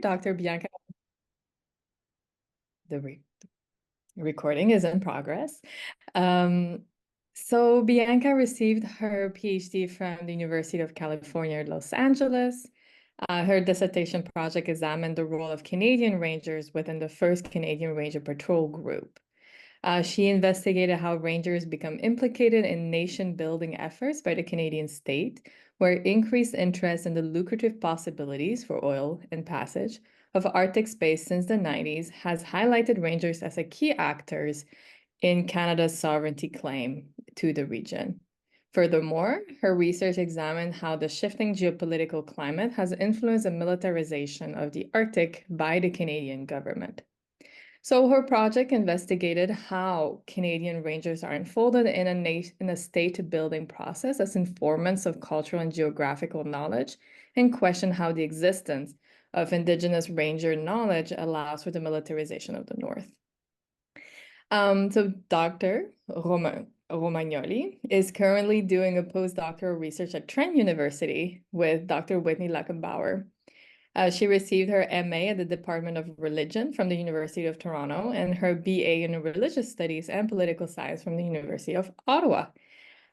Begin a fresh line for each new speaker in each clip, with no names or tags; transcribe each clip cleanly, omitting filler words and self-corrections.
Dr. Bianca. The recording is in progress. So Bianca received her PhD from the University of California, Los Angeles. Her dissertation project examined the role of Canadian Rangers within the 1st Canadian Ranger Patrol Group. She investigated how rangers become implicated in nation-building efforts by the Canadian state, where increased interest in the lucrative possibilities for oil and passage of Arctic space since the 90s has highlighted rangers as a key actors in Canada's sovereignty claim to the region. Furthermore, her research examined how the shifting geopolitical climate has influenced the militarization of the Arctic by the Canadian government. So her project investigated how Canadian Rangers are enfolded in a state-building process as informants of cultural and geographical knowledge, and questioned how the existence of Indigenous Ranger knowledge allows for the militarization of the North. So Dr. Romagnoli is currently doing a postdoctoral research at Trent University with Dr. Whitney Lackenbauer. She received her MA at the Department of Religion from the University of Toronto and her BA in Religious Studies and Political Science from the University of Ottawa.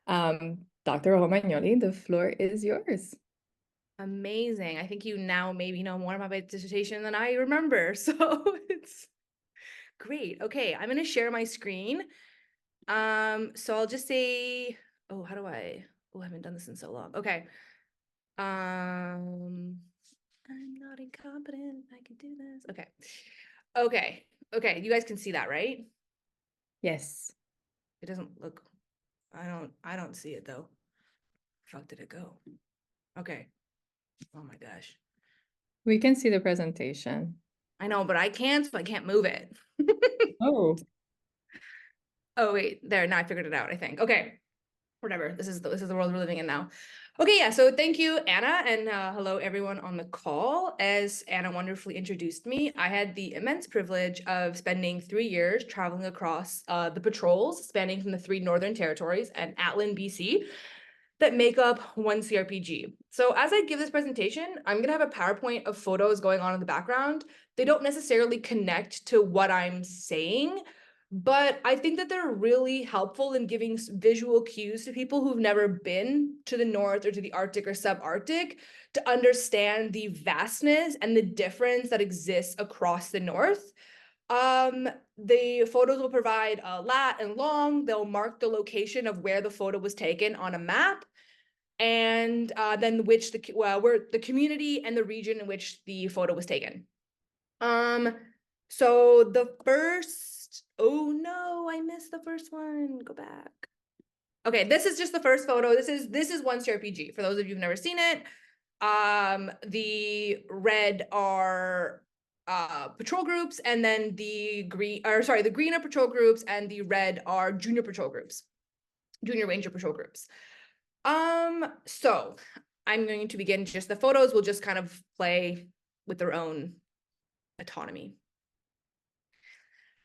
Dr. Romagnoli, the floor is yours.
Amazing. I think you now maybe know more about my dissertation than I remember. So it's great. Okay, I'm going to share my screen. So I'll just say, I haven't done this in so long. Okay. I'm not incompetent. I can do this. Okay. Okay. You guys can see that, right?
Yes.
It doesn't look, I don't see it though. Fuck, did it go? Okay. Oh my gosh.
We can see the presentation.
I know, but I can't, so I can't move it.
Oh.
Oh wait, there, now I figured it out, I think. Okay. Whatever. This is the world we're living in now. Okay, yeah. So thank you, Anna, and hello everyone on the call. As Anna wonderfully introduced me, I had the immense privilege of spending 3 years traveling across the patrols spanning from the 3 northern territories and Atlin, BC, that make up one CRPG. So as I give this presentation, I'm gonna have a PowerPoint of photos going on in the background. They don't necessarily connect to what I'm saying, but I think that they're really helpful in giving visual cues to people who've never been to the North or to the Arctic or subarctic to understand the vastness and the difference that exists across the North. The photos will provide lat and long. They'll mark the location of where the photo was taken on a map, and then where the community and the region in which the photo was taken. So the first, oh no, I missed the first one. Go back. Okay, this is just the first photo. This is one CRPG. For those of you who've never seen it, the red are patrol groups, and then the green are patrol groups, and the red are junior patrol groups, junior ranger patrol groups. So I'm going to begin. Just the photos will just kind of play with their own autonomy.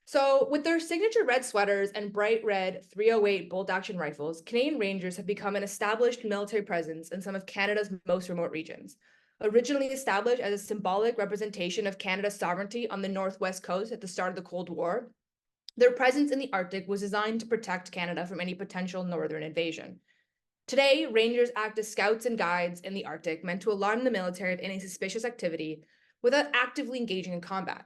So with their signature red sweaters and bright red .308 bolt-action rifles, Canadian Rangers have become an established military presence in some of Canada's most remote regions. Originally established as a symbolic representation of Canada's sovereignty on the northwest coast at the start of the Cold War, their presence in the Arctic was designed to protect Canada from any potential northern invasion. Today, Rangers act as scouts and guides in the Arctic, meant to alarm the military of any suspicious activity without actively engaging in combat.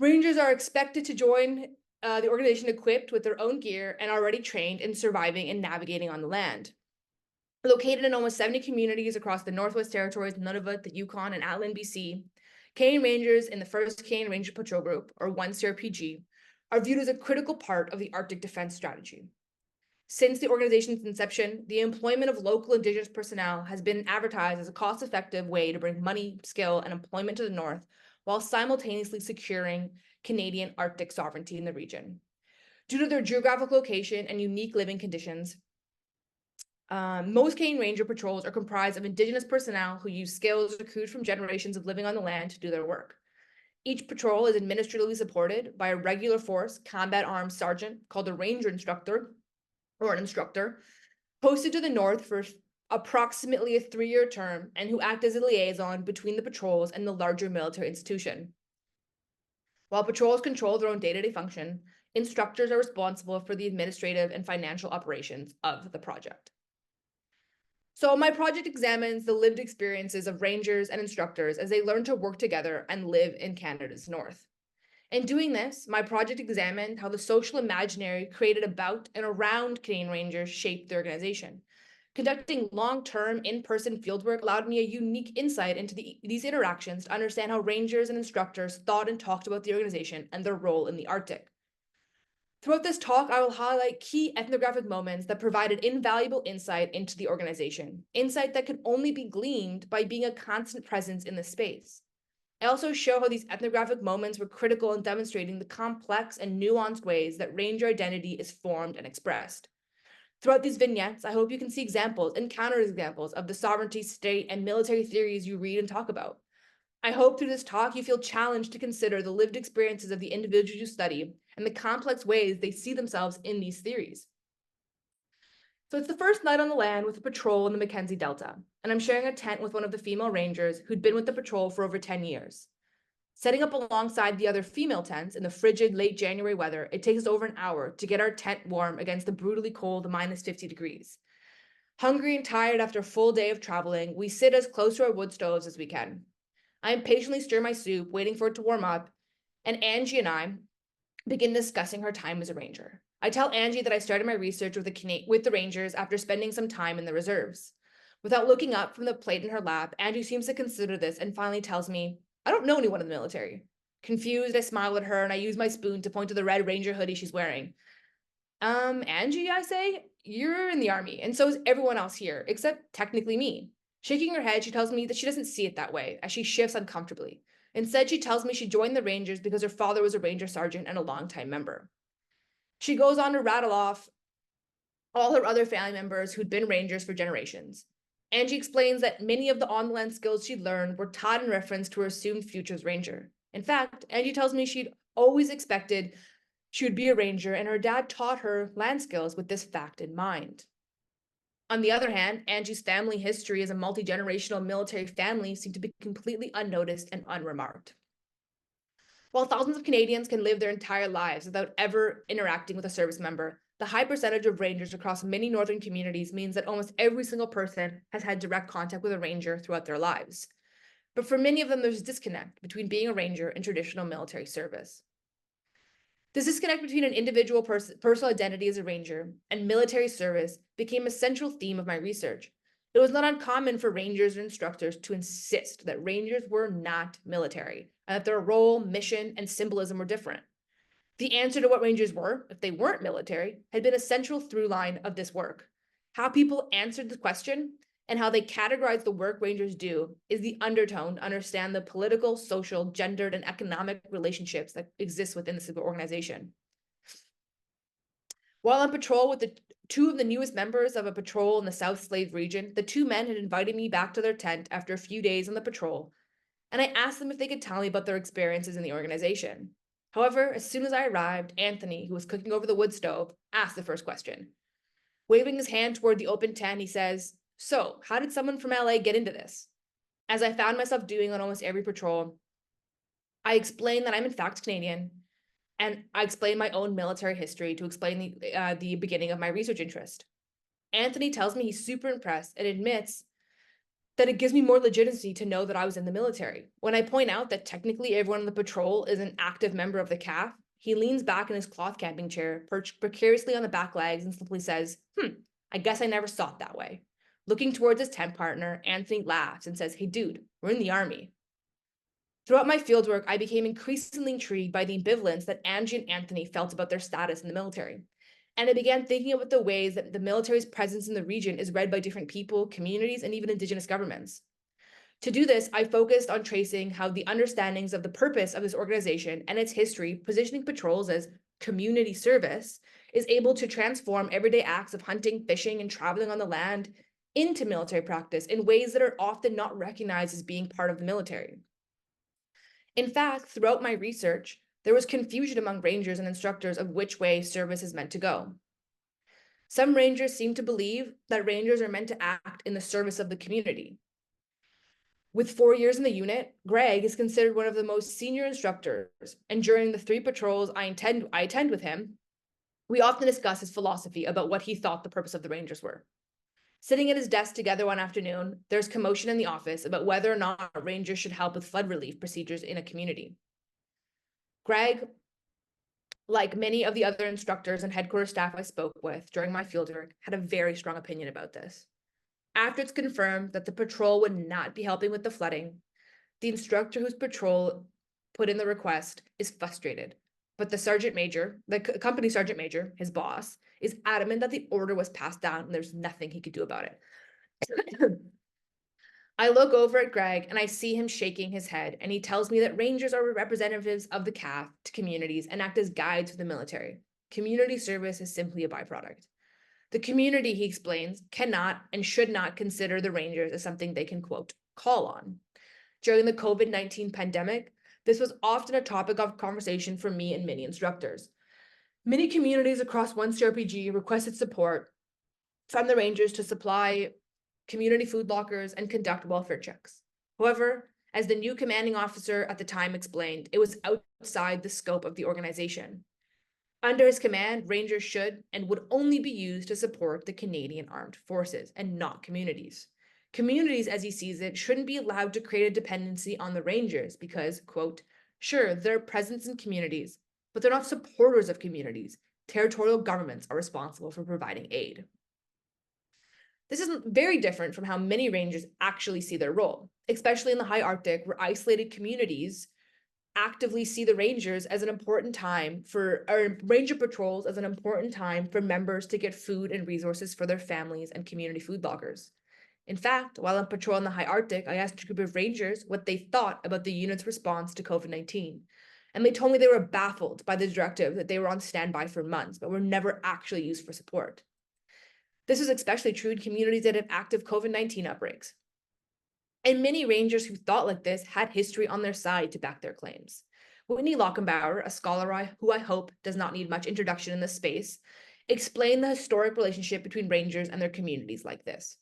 Rangers are expected to join the organization equipped with their own gear and already trained in surviving and navigating on the land. Located in almost 70 communities across the Northwest Territories, Nunavut, the Yukon, and Atlin, BC, Canadian Rangers in the 1st Canadian Ranger Patrol Group, or 1CRPG, are viewed as a critical part of the Arctic defense strategy. Since the organization's inception, the employment of local Indigenous personnel has been advertised as a cost-effective way to bring money, skill, and employment to the North, while simultaneously securing Canadian Arctic sovereignty in the region. Due to their geographic location and unique living conditions, most Canadian Ranger patrols are comprised of Indigenous personnel who use skills accrued from generations of living on the land to do their work. Each patrol is administratively supported by a regular force combat arms sergeant called a Ranger Instructor, or an instructor, posted to the north for approximately a 3-year term, and who act as a liaison between the patrols and the larger military institution. While patrols control their own day-to-day function, instructors are responsible for the administrative and financial operations of the project. So my project examines the lived experiences of rangers and instructors as they learn to work together and live in Canada's north. In doing this, my project examined how the social imaginary created about and around Canadian Rangers shaped the organization. Conducting long-term in-person fieldwork allowed me a unique insight into these interactions to understand how rangers and instructors thought and talked about the organization and their role in the Arctic. Throughout this talk, I will highlight key ethnographic moments that provided invaluable insight into the organization, insight that could only be gleaned by being a constant presence in the space. I also show how these ethnographic moments were critical in demonstrating the complex and nuanced ways that ranger identity is formed and expressed. Throughout these vignettes, I hope you can see examples and counterexamples of the sovereignty, state, and military theories you read and talk about. I hope through this talk you feel challenged to consider the lived experiences of the individuals you study and the complex ways they see themselves in these theories. So it's the first night on the land with a patrol in the Mackenzie Delta, and I'm sharing a tent with one of the female rangers who'd been with the patrol for over 10 years. Setting up alongside the other female tents in the frigid late January weather, it takes us over an hour to get our tent warm against the brutally cold -50 degrees. Hungry and tired after a full day of traveling, we sit as close to our wood stoves as we can. I impatiently stir my soup, waiting for it to warm up, and Angie and I begin discussing her time as a ranger. I tell Angie that I started my research with the Rangers after spending some time in the reserves. Without looking up from the plate in her lap, Angie seems to consider this and finally tells me, I don't know anyone in the military. Confused, I smile at her and I use my spoon to point to the red ranger hoodie she's wearing. Angie, I say, you're in the Army, and so is everyone else here, except technically me. Shaking her head, she tells me that she doesn't see it that way, as she shifts uncomfortably. Instead, she tells me she joined the Rangers because her father was a Ranger sergeant and a longtime member. She goes on to rattle off all her other family members who'd been Rangers for generations. Angie explains that many of the on-the-land skills she'd learned were taught in reference to her assumed future as Ranger. In fact, Angie tells me she'd always expected she would be a Ranger, and her dad taught her land skills with this fact in mind. On the other hand, Angie's family history as a multi-generational military family seemed to be completely unnoticed and unremarked. While thousands of Canadians can live their entire lives without ever interacting with a service member, the high percentage of Rangers across many northern communities means that almost every single person has had direct contact with a Ranger throughout their lives. But for many of them, there's a disconnect between being a Ranger and traditional military service. This disconnect between an individual personal identity as a Ranger and military service became a central theme of my research. It was not uncommon for Rangers and instructors to insist that Rangers were not military and that their role, mission, and symbolism were different. The answer to what Rangers were, if they weren't military, had been a central through line of this work. How people answered the question and how they categorize the work Rangers do is the undertone to understand the political, social, gendered, and economic relationships that exist within the civil organization. While on patrol with two of the newest members of a patrol in the South Slave region, the two men had invited me back to their tent after a few days on the patrol, and I asked them if they could tell me about their experiences in the organization. However, as soon as I arrived, Anthony, who was cooking over the wood stove, asked the first question. Waving his hand toward the open tent, he says, so, how did someone from LA get into this? As I found myself doing on almost every patrol, I explained that I'm in fact Canadian, and I explained my own military history to explain the beginning of my research interest. Anthony tells me he's super impressed and admits that it gives me more legitimacy to know that I was in the military. When I point out that technically everyone on the patrol is an active member of the CAF, he leans back in his cloth camping chair, perched precariously on the back legs, and simply says, I guess I never saw it that way. Looking towards his tent partner, Anthony laughs and says, hey dude, we're in the Army. Throughout my fieldwork, I became increasingly intrigued by the ambivalence that Angie and Anthony felt about their status in the military. And I began thinking about the ways that the military's presence in the region is read by different people, communities, and even Indigenous governments. To do this, I focused on tracing how the understandings of the purpose of this organization and its history, positioning patrols as community service, is able to transform everyday acts of hunting, fishing, and traveling on the land into military practice in ways that are often not recognized as being part of the military. In fact, throughout my research, there was confusion among Rangers and instructors of which way service is meant to go. Some rangers seem to believe that rangers are meant to act in the service of the community. With 4 years in the unit, Greg is considered one of the most senior instructors, and during the 3 patrols I attend with him, we often discuss his philosophy about what he thought the purpose of the rangers were. Sitting at his desk together one afternoon, there's commotion in the office about whether or not rangers should help with flood relief procedures in a community. Greg, like many of the other instructors and headquarters staff I spoke with during my fieldwork, had a very strong opinion about this. After it's confirmed that the patrol would not be helping with the flooding, the instructor whose patrol put in the request is frustrated. But the sergeant major, the company sergeant major, his boss, is adamant that the order was passed down and there's nothing he could do about it. I look over at Greg and I see him shaking his head, and he tells me that rangers are representatives of the CAF to communities and act as guides for the military. Community service is simply a byproduct. The community, he explains, cannot and should not consider the rangers as something they can, quote, call on. During the COVID-19 pandemic, this was often a topic of conversation for me and many instructors. Many communities across one CRPG requested support from the rangers to supply community food lockers and conduct welfare checks. However, as the new commanding officer at the time explained, it was outside the scope of the organization. Under his command, rangers should and would only be used to support the Canadian Armed Forces and not communities. Communities, as he sees it, shouldn't be allowed to create a dependency on the rangers because, quote, sure, they're presence in communities, but they're not supporters of communities. Territorial governments are responsible for providing aid. This is very different from how many rangers actually see their role, especially in the high Arctic, where isolated communities actively see the rangers as an important time for, or ranger patrols as an important time for members to get food and resources for their families and community food lockers. In fact, while on patrol in the high Arctic, I asked a group of rangers what they thought about the unit's response to COVID-19. And they told me they were baffled by the directive that they were on standby for months, but were never actually used for support. This is especially true in communities that have active COVID-19 outbreaks. And many rangers who thought like this had history on their side to back their claims. Whitney Lockenbauer, a scholar who I hope does not need much introduction in this space, explained the historic relationship between rangers and their communities like this.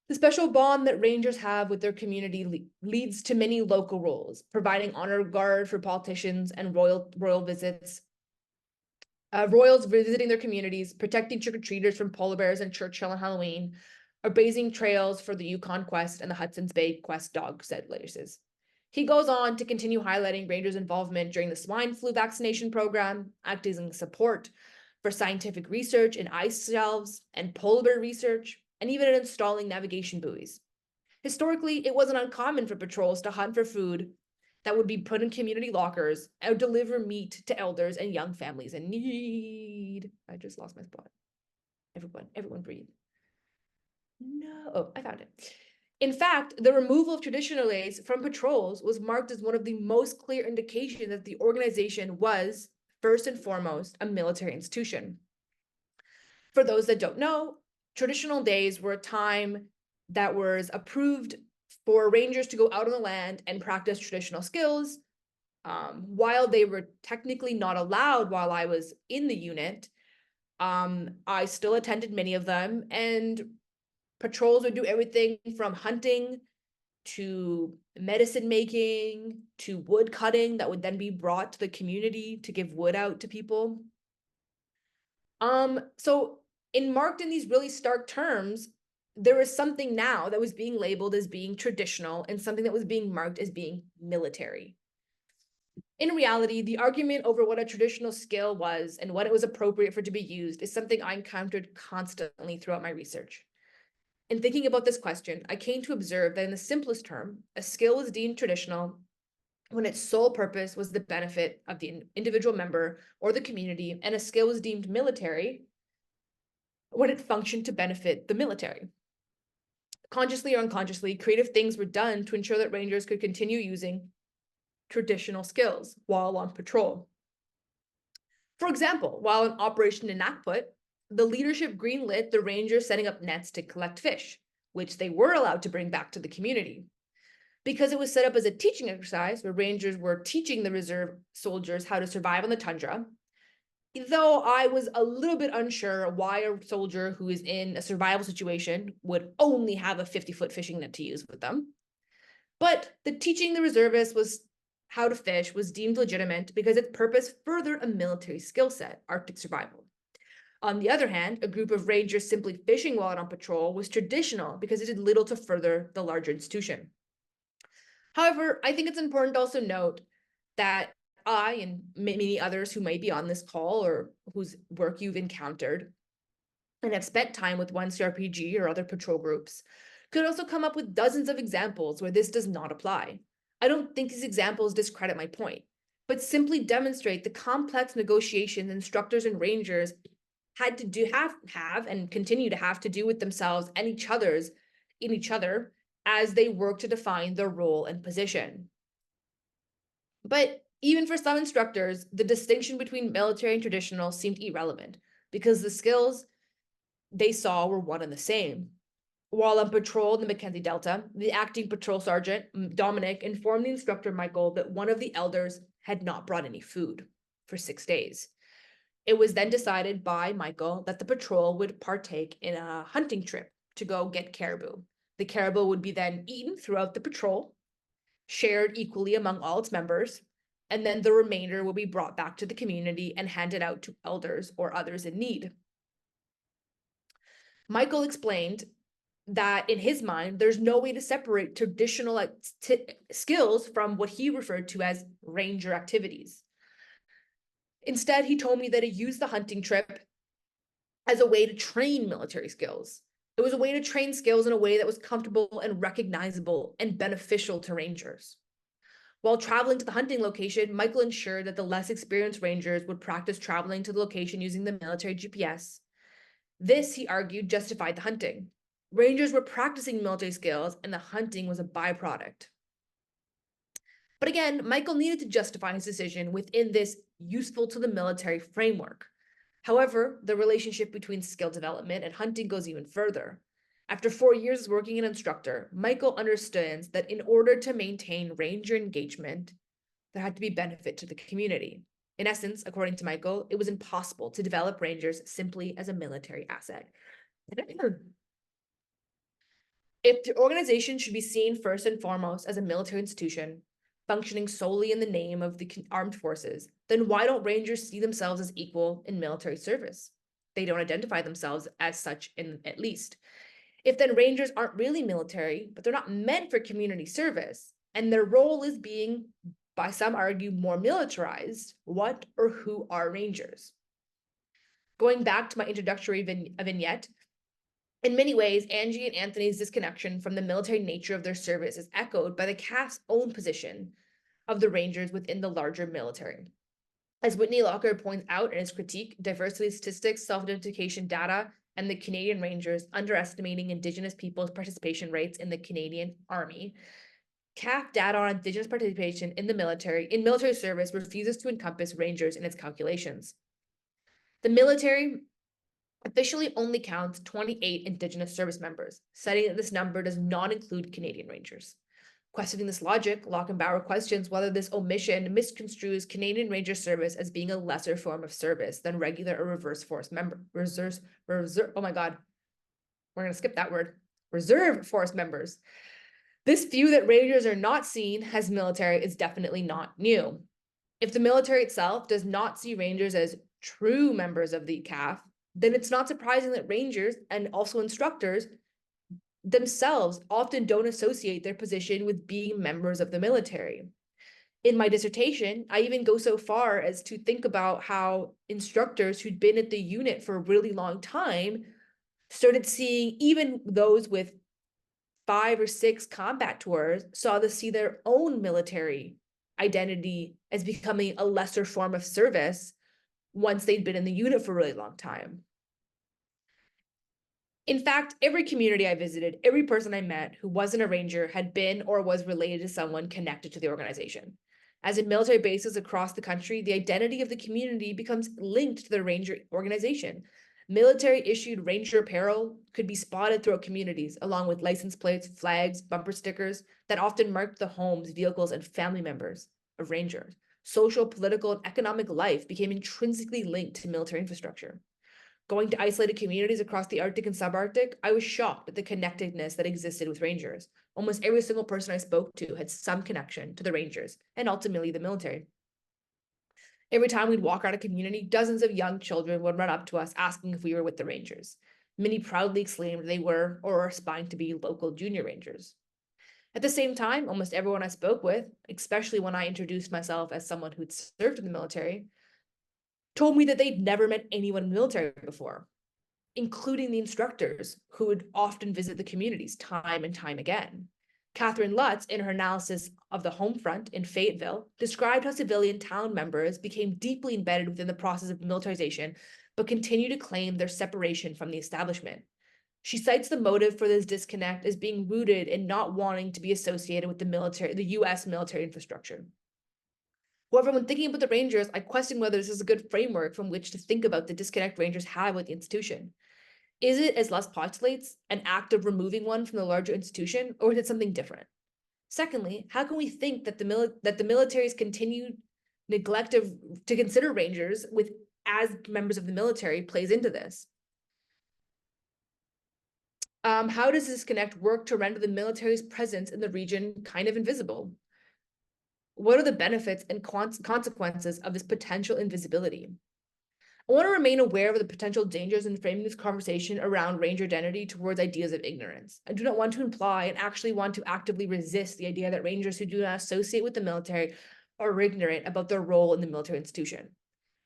The special bond that rangers have with their community leads to many local roles, providing honor guard for politicians and royal visits, royals visiting their communities, protecting trick-or-treaters from polar bears and Churchill on Halloween, or blazing trails for the Yukon Quest and the Hudson's Bay Quest dog races. He goes on to continue highlighting rangers' involvement during the swine flu vaccination program, acting as support for scientific research in ice shelves and polar bear research, and even in installing navigation buoys. Historically, it wasn't uncommon for patrols to hunt for food that would be put in community lockers or deliver meat to elders and young families in need. I just lost my spot. Everyone breathe. No, oh, I found it. In fact, the removal of traditional aids from patrols was marked as one of the most clear indications that the organization was, first and foremost, a military institution. For those that don't know, traditional days were a time that was approved for rangers to go out on the land and practice traditional skills. While they were technically not allowed while I was in the unit, I still attended many of them, and patrols would do everything from hunting to medicine making to wood cutting that would then be brought to the community to give wood out to people. So marked in these really stark terms, there was something now that was being labeled as being traditional and something that was being marked as being military. In reality, the argument over what a traditional skill was and what it was appropriate for it to be used is something I encountered constantly throughout my research. In thinking about this question, I came to observe that in the simplest term, a skill was deemed traditional when its sole purpose was the benefit of the individual member or the community, and a skill was deemed military when it functioned to benefit the military. Consciously or unconsciously, creative things were done to ensure that rangers could continue using traditional skills while on patrol. For example, while in Operation Inakput, the leadership greenlit the rangers setting up nets to collect fish, which they were allowed to bring back to the community. Because it was set up as a teaching exercise where rangers were teaching the reserve soldiers how to survive on the tundra, though I was a little bit unsure why a soldier who is in a survival situation would only have a 50-foot fishing net to use with them. But the teaching the reservists was how to fish was deemed legitimate because its purpose furthered a military skill set, Arctic survival. On the other hand, a group of rangers simply fishing while on patrol was traditional because it did little to further the larger institution. However, I think it's important to also note that I and many others who might be on this call or whose work you've encountered and have spent time with one CRPG or other patrol groups could also come up with dozens of examples where this does not apply. I don't think these examples discredit my point, but simply demonstrate the complex negotiations instructors and rangers had to have and continue to have to do with themselves and each other as they work to define their role and position. But even for some instructors, the distinction between military and traditional seemed irrelevant because the skills they saw were one and the same. While on patrol in the Mackenzie Delta, the acting patrol sergeant, Dominic, informed the instructor, Michael, that one of the elders had not brought any food for 6 days. It was then decided by Michael that the patrol would partake in a hunting trip to go get caribou. The caribou would be then eaten throughout the patrol, shared equally among all its members, and then the remainder will be brought back to the community and handed out to elders or others in need. Michael explained that in his mind, there's no way to separate traditional skills from what he referred to as ranger activities. Instead, he told me that he used the hunting trip as a way to train military skills. It was a way to train skills in a way that was comfortable and recognizable and beneficial to rangers. While traveling to the hunting location, Michael ensured that the less experienced rangers would practice traveling to the location using the military GPS. This, he argued, justified the hunting. Rangers were practicing military skills and the hunting was a byproduct. But again, Michael needed to justify his decision within this useful to the military framework. However, the relationship between skill development and hunting goes even further. After 4 years as working an instructor, Michael understands that in order to maintain ranger engagement, there had to be benefit to the community. In essence, according to Michael, it was impossible to develop rangers simply as a military asset. If the organization should be seen first and foremost as a military institution, functioning solely in the name of the armed forces, then why don't rangers see themselves as equal in military service? They don't identify themselves as such, at least. If then rangers aren't really military, but they're not meant for community service, and their role is being, by some argue, more militarized, what or who are rangers? Going back to my introductory vignette, in many ways, Angie and Anthony's disconnection from the military nature of their service is echoed by the CAF's own position of the Rangers within the larger military. As Whitney Locker points out in his critique, diversity statistics, self-identification data, and the Canadian Rangers underestimating Indigenous people's participation rates in the Canadian Army, CAF data on Indigenous participation in military service refuses to encompass Rangers in its calculations. The military officially only counts 28 Indigenous service members, citing that this number does not include Canadian Rangers. Questioning this logic, Lockenbauer questions whether this omission misconstrues Canadian Ranger service as being a lesser form of service than regular or reserve force members. This view that Rangers are not seen as military is definitely not new. If the military itself does not see Rangers as true members of the CAF, then it's not surprising that Rangers and also instructors themselves often don't associate their position with being members of the military. In my dissertation, I even go so far as to think about how instructors who'd been at the unit for a really long time started seeing even those with 5 or 6 combat tours see their own military identity as becoming a lesser form of service once they'd been in the unit for a really long time. In fact, every community I visited, every person I met who wasn't a ranger had been or was related to someone connected to the organization. As in military bases across the country, the identity of the community becomes linked to the ranger organization. Military-issued ranger apparel could be spotted throughout communities, along with license plates, flags, bumper stickers that often marked the homes, vehicles, and family members of rangers. social, political, and economic life became intrinsically linked to military infrastructure. Going to isolated communities across the Arctic and subarctic, I was shocked at the connectedness that existed with Rangers. Almost every single person I spoke to had some connection to the Rangers and ultimately the military. Every time we'd walk around a community, dozens of young children would run up to us asking if we were with the Rangers. Many proudly exclaimed they were or are aspiring to be local junior Rangers. At the same time, almost everyone I spoke with, especially when I introduced myself as someone who'd served in the military, told me that they'd never met anyone in the military before, including the instructors who would often visit the communities time and time again. Catherine Lutz, in her analysis of the home front in Fayetteville, described how civilian town members became deeply embedded within the process of militarization, but continue to claim their separation from the establishment. She cites the motive for this disconnect as being rooted in not wanting to be associated with the US military infrastructure. However, when thinking about the Rangers, I question whether this is a good framework from which to think about the disconnect Rangers have with the institution. Is it, as Lutz postulates, an act of removing one from the larger institution, or is it something different? Secondly, how can we think that the military's continued neglect to consider Rangers as members of the military plays into this? How does this disconnect work to render the military's presence in the region kind of invisible? What are the benefits and consequences of this potential invisibility? I want to remain aware of the potential dangers in framing this conversation around Ranger identity towards ideas of ignorance. I do not want to imply and actually want to actively resist the idea that Rangers who do not associate with the military are ignorant about their role in the military institution.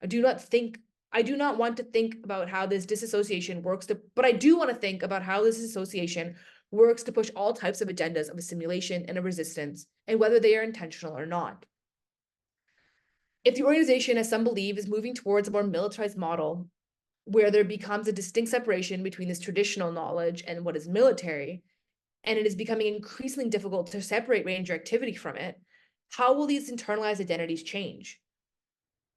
I do not want to think about how this disassociation works but I do want to think about how this association works to push all types of agendas of assimilation and of resistance, and whether they are intentional or not. If the organization, as some believe, is moving towards a more militarized model, where there becomes a distinct separation between this traditional knowledge and what is military, and it is becoming increasingly difficult to separate Ranger activity from it, how will these internalized identities change?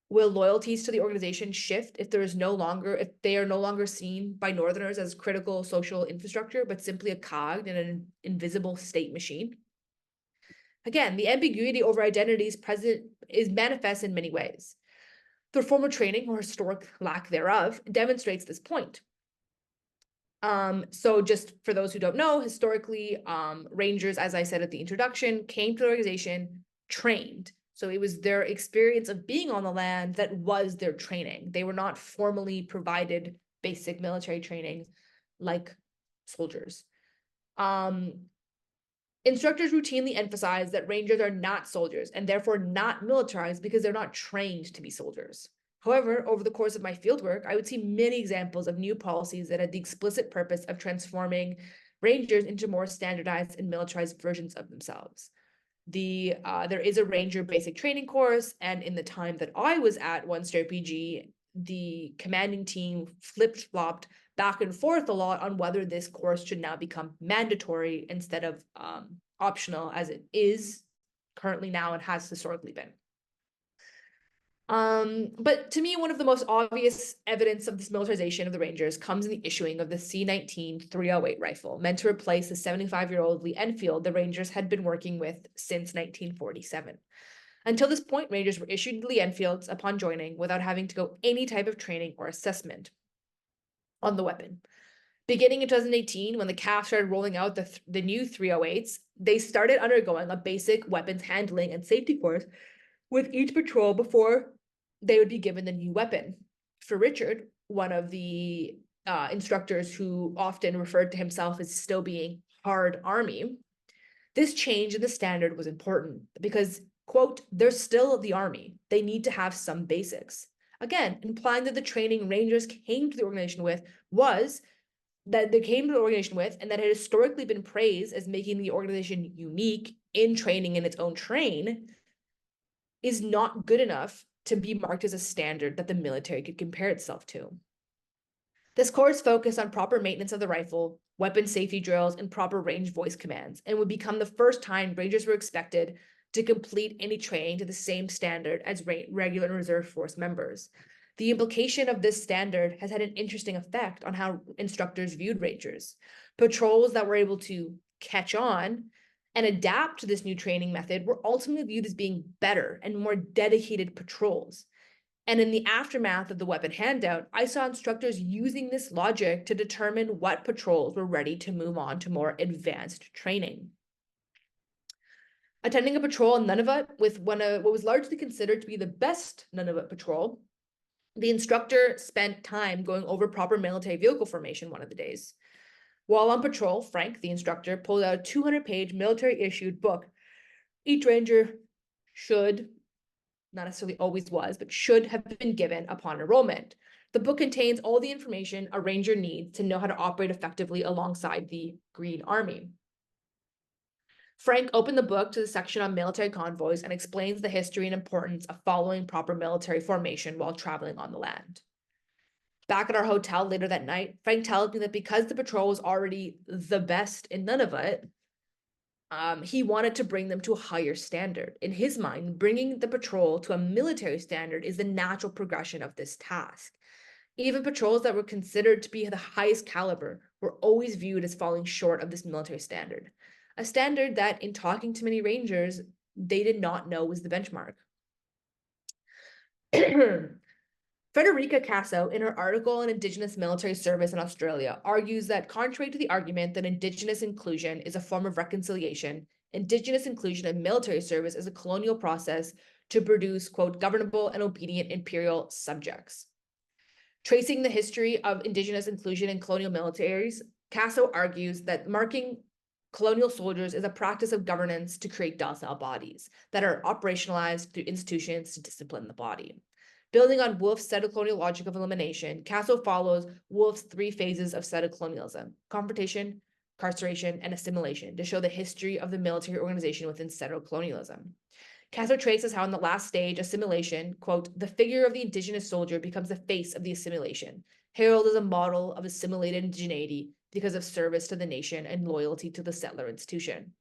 Will loyalties to the organization shift if they are no longer seen by Northerners as critical social infrastructure, but simply a cog in an invisible state machine? Again, the ambiguity over identities present is manifest in many ways. Their formal training or historic lack thereof demonstrates this point. So just for those who don't know, historically, Rangers, as I said at the introduction, came to the organization trained. So it was their experience of being on the land that was their training. They were not formally provided basic military training like soldiers. Instructors routinely emphasize that Rangers are not soldiers and therefore not militarized because they're not trained to be soldiers. However, over the course of my fieldwork, I would see many examples of new policies that had the explicit purpose of transforming Rangers into more standardized and militarized versions of themselves. There is a Ranger basic training course, and in the time that I was at One Star PG, the commanding team flip-flopped back and forth a lot on whether this course should now become mandatory instead of optional, as it is currently now and has historically been. But to me, one of the most obvious evidence of this militarization of the Rangers comes in the issuing of the C-19 308 rifle, meant to replace the 75-year-old Lee Enfield the Rangers had been working with since 1947. Until this point, Rangers were issued Lee Enfields upon joining without having to go any type of training or assessment on the weapon. Beginning in 2018, when the CAF started rolling out the new 308s, they started undergoing a basic weapons handling and safety course with each patrol before they would be given the new weapon. For Richard, one of the instructors who often referred to himself as still being hard Army, this change in the standard was important because, quote, they're still the Army. They need to have some basics. Again, implying that the training Rangers came to the organization with and that had historically been praised as making the organization unique in training in its own train is not good enough to be marked as a standard that the military could compare itself to. This course focused on proper maintenance of the rifle, weapon safety drills, and proper range voice commands, and would become the first time Rangers were expected to complete any training to the same standard as regular and reserve force members. The implication of this standard has had an interesting effect on how instructors viewed Rangers. Patrols that were able to catch on and adapt to this new training method were ultimately viewed as being better and more dedicated patrols. And in the aftermath of the weapon handout, I saw instructors using this logic to determine what patrols were ready to move on to more advanced training. Attending a patrol in Nunavut with what was largely considered to be the best Nunavut patrol, the instructor spent time going over proper military vehicle formation one of the days. While on patrol, Frank, the instructor, pulled out a 200-page military-issued book. Each ranger should, not necessarily always was, but should have been given upon enrollment. The book contains all the information a ranger needs to know how to operate effectively alongside the Green Army. Frank opened the book to the section on military convoys and explains the history and importance of following proper military formation while traveling on the land. Back at our hotel later that night, Frank tells me that because the patrol was already the best in Nunavut, he wanted to bring them to a higher standard. In his mind, bringing the patrol to a military standard is the natural progression of this task. Even patrols that were considered to be the highest caliber were always viewed as falling short of this military standard, a standard that, in talking to many rangers, they did not know was the benchmark. Frederica Casso, in her article on Indigenous military service in Australia, argues that contrary to the argument that Indigenous inclusion is a form of reconciliation, Indigenous inclusion in military service is a colonial process to produce, quote, governable and obedient imperial subjects. Tracing the history of Indigenous inclusion in colonial militaries, Casso argues that marking colonial soldiers is a practice of governance to create docile bodies that are operationalized through institutions to discipline the body. Building on Wolff's settler-colonial logic of elimination, Casso follows Wolff's 3 phases of settler-colonialism: confrontation, incarceration, and assimilation, to show the history of the military organization within settler-colonialism. Casso traces how in the last stage, assimilation, quote, the figure of the Indigenous soldier becomes the face of the assimilation, heralded as a model of assimilated indigeneity because of service to the nation and loyalty to the settler institution.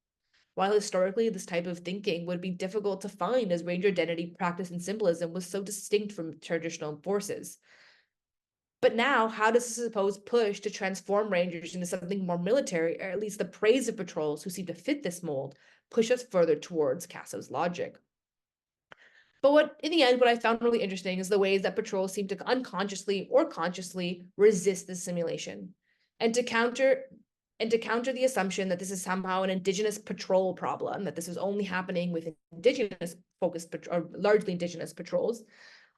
While historically this type of thinking would be difficult to find as ranger identity, practice, and symbolism was so distinct from traditional forces. But now, how does this supposed push to transform rangers into something more military, or at least the praise of patrols who seem to fit this mold, push us further towards Casso's logic? But in the end, what I found really interesting is the ways that patrols seem to unconsciously or consciously resist this simulation. And to counter the assumption that this is somehow an Indigenous patrol problem, that this is only happening with Indigenous focused or largely Indigenous patrols,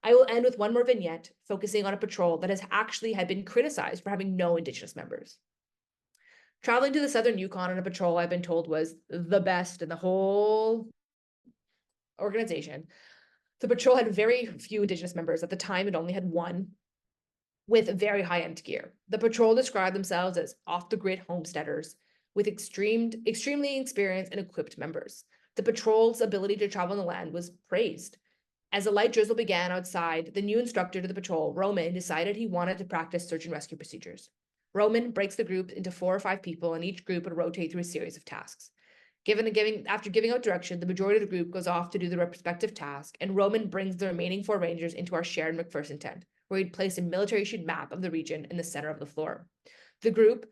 I will end with one more vignette focusing on a patrol that had been criticized for having no Indigenous members. Traveling to the southern Yukon on a patrol I've been told was the best in the whole organization. The patrol had very few Indigenous members. At the time, it only had one, with very high-end gear. The patrol described themselves as off-the-grid homesteaders with extremely experienced and equipped members. The patrol's ability to travel on the land was praised. As a light drizzle began outside, the new instructor to the patrol, Roman, decided he wanted to practice search and rescue procedures. Roman breaks the group into 4 or 5 people, and each group would rotate through a series of tasks. After giving out direction, the majority of the group goes off to do their respective task, and Roman brings the remaining 4 rangers into our shared McPherson tent, where he'd placed a military-issued map of the region in the center of the floor. The group,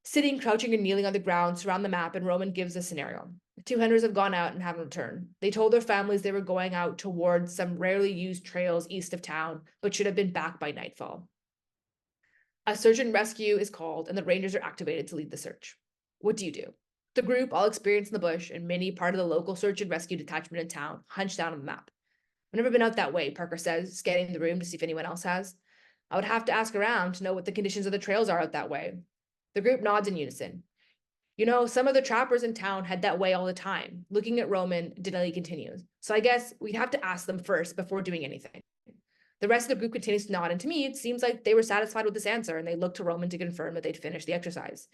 sitting, crouching, and kneeling on the ground, surround the map, and Roman gives a scenario. 2 hunters have gone out and haven't returned. They told their families they were going out towards some rarely used trails east of town, but should have been back by nightfall. A search and rescue is called, and the rangers are activated to lead the search. What do you do? The group, all experienced in the bush and many part of the local search and rescue detachment in town, hunch down on the map. I've never been out that way, Parker says, scanning the room to see if anyone else has. I would have to ask around to know what the conditions of the trails are out that way. The group nods in unison. You know, some of the trappers in town head that way all the time. Looking at Roman, Denali continues. So I guess we'd have to ask them first before doing anything. The rest of the group continues to nod, and to me, it seems like they were satisfied with this answer, and they looked to Roman to confirm that they'd finished the exercise.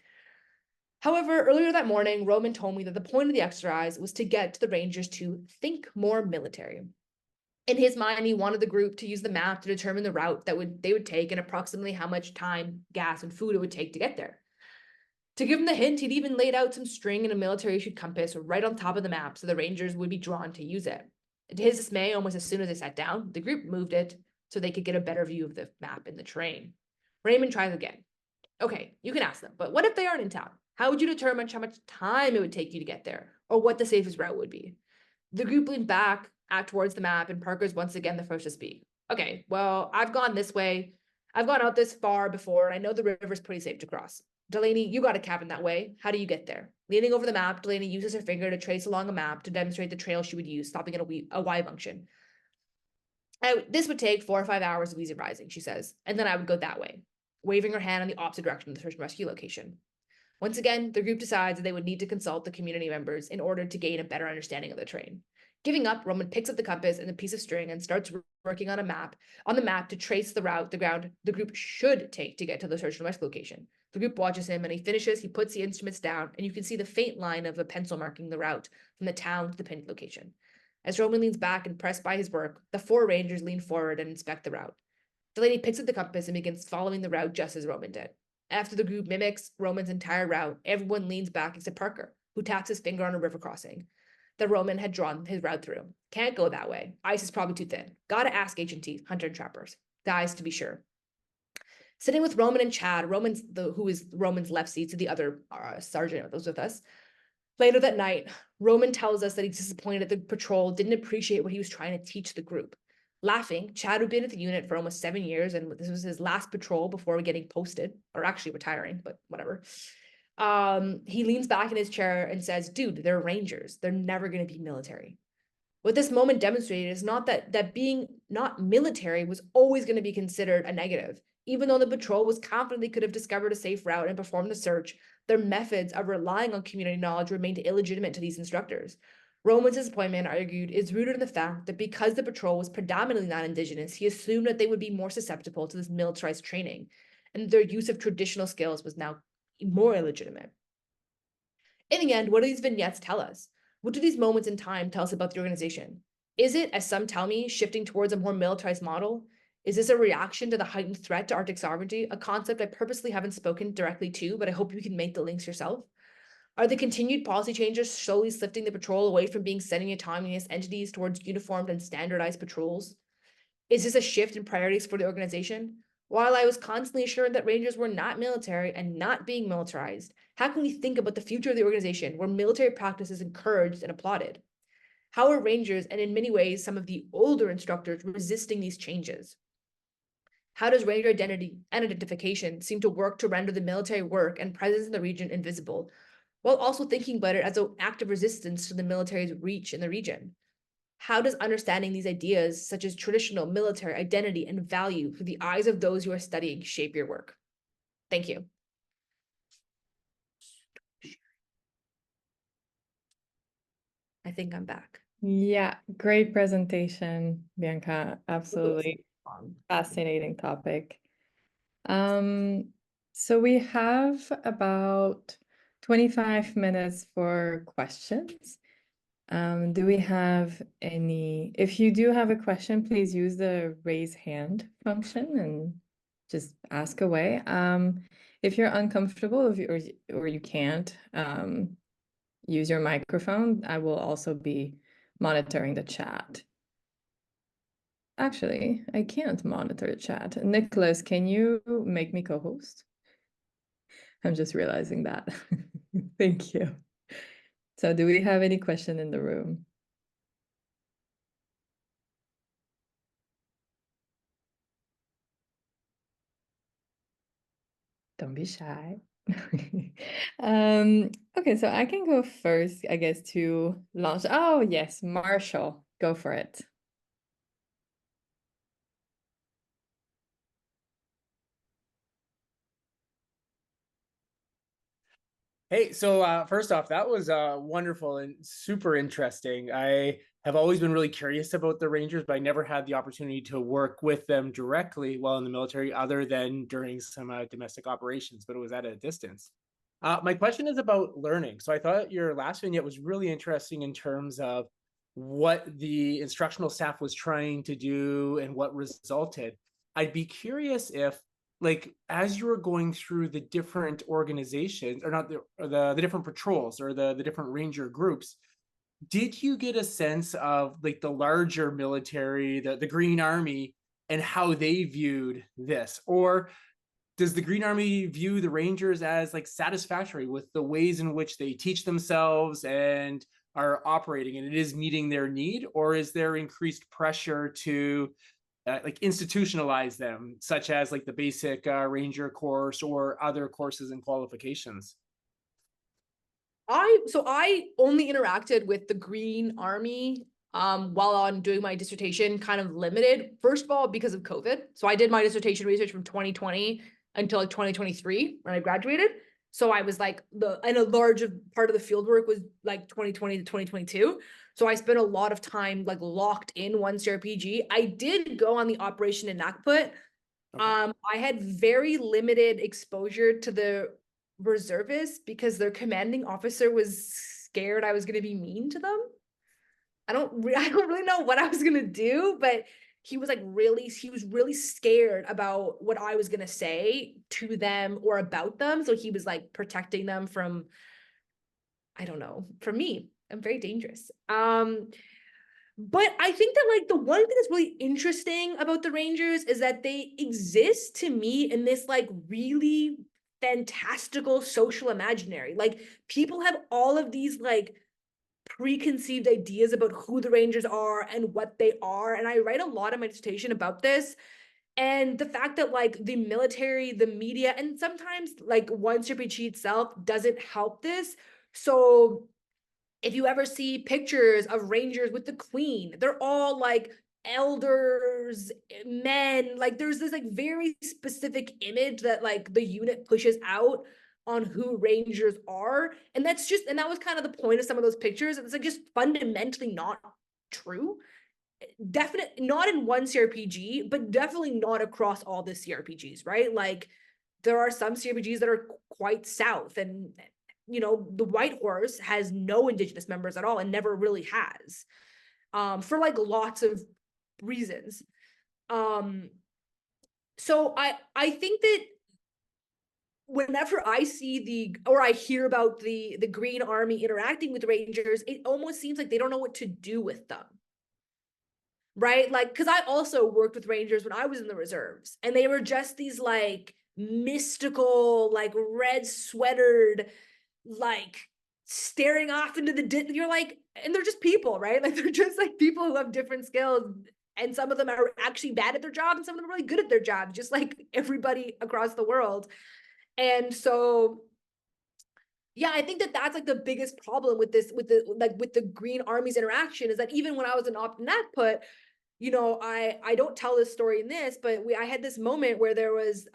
However, earlier that morning, Roman told me that the point of the exercise was to get the rangers to think more military. In his mind, he wanted the group to use the map to determine the route that they would take and approximately how much time, gas, and food it would take to get there. To give him the hint, he'd even laid out some string and a military-issued compass right on top of the map so the rangers would be drawn to use it. To his dismay, almost as soon as they sat down, the group moved it so they could get a better view of the map in the terrain. Raymond tries again. Okay, you can ask them, but what if they aren't in town? How would you determine how much time it would take you to get there, or what the safest route would be? The group leaned back towards the map, and Parker's once again the first to speak. Okay, well, I've gone this way. I've gone out this far before, and I know the river's pretty safe to cross. Delaney, you got a cabin that way. How do you get there? Leaning over the map, Delaney uses her finger to trace along a map to demonstrate the trail she would use, stopping at a Y function. This would take 4 or 5 hours of easy rising, she says, and then I would go that way, waving her hand in the opposite direction of the search and rescue location. Once again, the group decides that they would need to consult the community members in order to gain a better understanding of the terrain. Giving up, Roman picks up the compass and a piece of string and starts working on the map to trace the route the group should take to get to the search and rescue location. The group watches him, and he finishes, he puts the instruments down, and you can see the faint line of a pencil marking the route from the town to the pinned location. As Roman leans back, impressed by his work, the 4 rangers lean forward and inspect the route. Delaney picks up the compass and begins following the route just as Roman did. After the group mimics Roman's entire route, everyone leans back except Parker, who taps his finger on a river crossing that Roman had drawn his route through. Can't go that way. Ice is probably too thin. Gotta ask H&T, Hunter and Trappers. Guys, to be sure. Sitting with Roman and Chad, who is Roman's left seat to the other sergeant that was with us. Later that night, Roman tells us that he's disappointed that the patrol didn't appreciate what he was trying to teach the group. Laughing, Chad, who'd been at the unit for almost 7 years, and this was his last patrol before getting posted, or actually retiring, but whatever. He leans back in his chair and says, dude, they're Rangers. They're never going to be military. What this moment demonstrated is not that being not military was always going to be considered a negative. Even though the patrol was confident they could have discovered a safe route and performed the search, their methods of relying on community knowledge remained illegitimate to these instructors. Roman's disappointment, argued, is rooted in the fact that because the patrol was predominantly non-Indigenous, he assumed that they would be more susceptible to this militarized training, and their use of traditional skills was now more illegitimate. In the end, what do these vignettes tell us? What do these moments in time tell us about the organization? Is it, as some tell me, shifting towards a more militarized model? Is this a reaction to the heightened threat to Arctic sovereignty, a concept I purposely haven't spoken directly to, but I hope you can make the links yourself? Are the continued policy changes slowly shifting the patrol away from being semi-autonomous entities towards uniformed and standardized patrols? Is this a shift in priorities for the organization? While I was constantly assured that Rangers were not military and not being militarized, how can we think about the future of the organization where military practice is encouraged and applauded? How are Rangers, and in many ways some of the older instructors, resisting these changes? How does Ranger identity and identification seem to work to render the military work and presence in the region invisible, while also thinking about it as an act of resistance to the military's reach in the region? How does understanding these ideas, such as traditional military identity and value through the eyes of those you are studying, shape your work? Thank you. I think I'm back.
Yeah, great presentation, Bianca. Absolutely fascinating topic. So we have about 25 minutes for questions. Do we have any? If you do have a question, please use the raise hand function and just ask away. If you're uncomfortable, or you can't use your microphone, I will also be monitoring the chat. Actually, I can't monitor the chat. Nicholas, can you make me co-host? I'm just realizing that. Thank you. So do we have any question in the room? Don't be shy. Okay, so I can go first, I guess, to launch. Oh, yes, Marshall, go for it.
Hey, so first off, that was wonderful and super interesting. I have always been really curious about the Rangers, but I never had the opportunity to work with them directly while in the military, other than during some domestic operations, but it was at a distance. My question is about learning. So I thought your last vignette was really interesting in terms of what the instructional staff was trying to do and what resulted. I'd be curious if, like, as you were going through the different organizations, or not the different patrols or the different ranger groups, did you get a sense of like the larger military, the Green Army, and how they viewed this? Or does the Green Army view the Rangers as like satisfactory with the ways in which they teach themselves and are operating, and it is meeting their need, or is there increased pressure to like institutionalize them, such as like the basic Ranger course or other courses and qualifications?
I only interacted with the Green Army while on doing my dissertation, kind of limited. First of all, because of COVID. So I did my dissertation research from 2020 until like 2023 when I graduated. So I was like and a large part of the field work was like 2020 to 2022. So I spent a lot of time like locked in one CRPG. I did go on the Operation in Nakput. I had very limited exposure to the reservists because their commanding officer was scared I was going to be mean to them. I don't really know what I was going to do, but he was really scared about what I was going to say to them or about them. So he was like protecting them from, I don't know, from me. I'm very dangerous. But I think that like the one thing that's really interesting about the Rangers is that they exist to me in this like really fantastical social imaginary. Like people have all of these like preconceived ideas about who the Rangers are and what they are. And I write a lot of my dissertation about this. And the fact that like the military, the media, and sometimes like one CRPG itself doesn't help this. So if you ever see pictures of Rangers with the Queen, they're all like elders, men. Like there's this like very specific image that like the unit pushes out on who Rangers are. And that was kind of the point of some of those pictures. It's like just fundamentally not true. Definitely not in one CRPG, but definitely not across all the CRPGs, right? Like there are some CRPGs that are quite south, and the White Horse has no Indigenous members at all and never really has, for like lots of reasons. So I think that whenever I see or I hear about the Green Army interacting with Rangers, it almost seems like they don't know what to do with them. Right? Like, because I also worked with Rangers when I was in the reserves, and they were just these like mystical, like red sweatered, like staring off into the you're like, and they're just people, right? Like they're just like people who have different skills, and some of them are actually bad at their job and some of them are really good at their job, just like everybody across the world. And so yeah, I think that that's like the biggest problem with this, with the Green Army's interaction, is that even when I was in Optinatput, I don't tell this story in this, but I had this moment where there was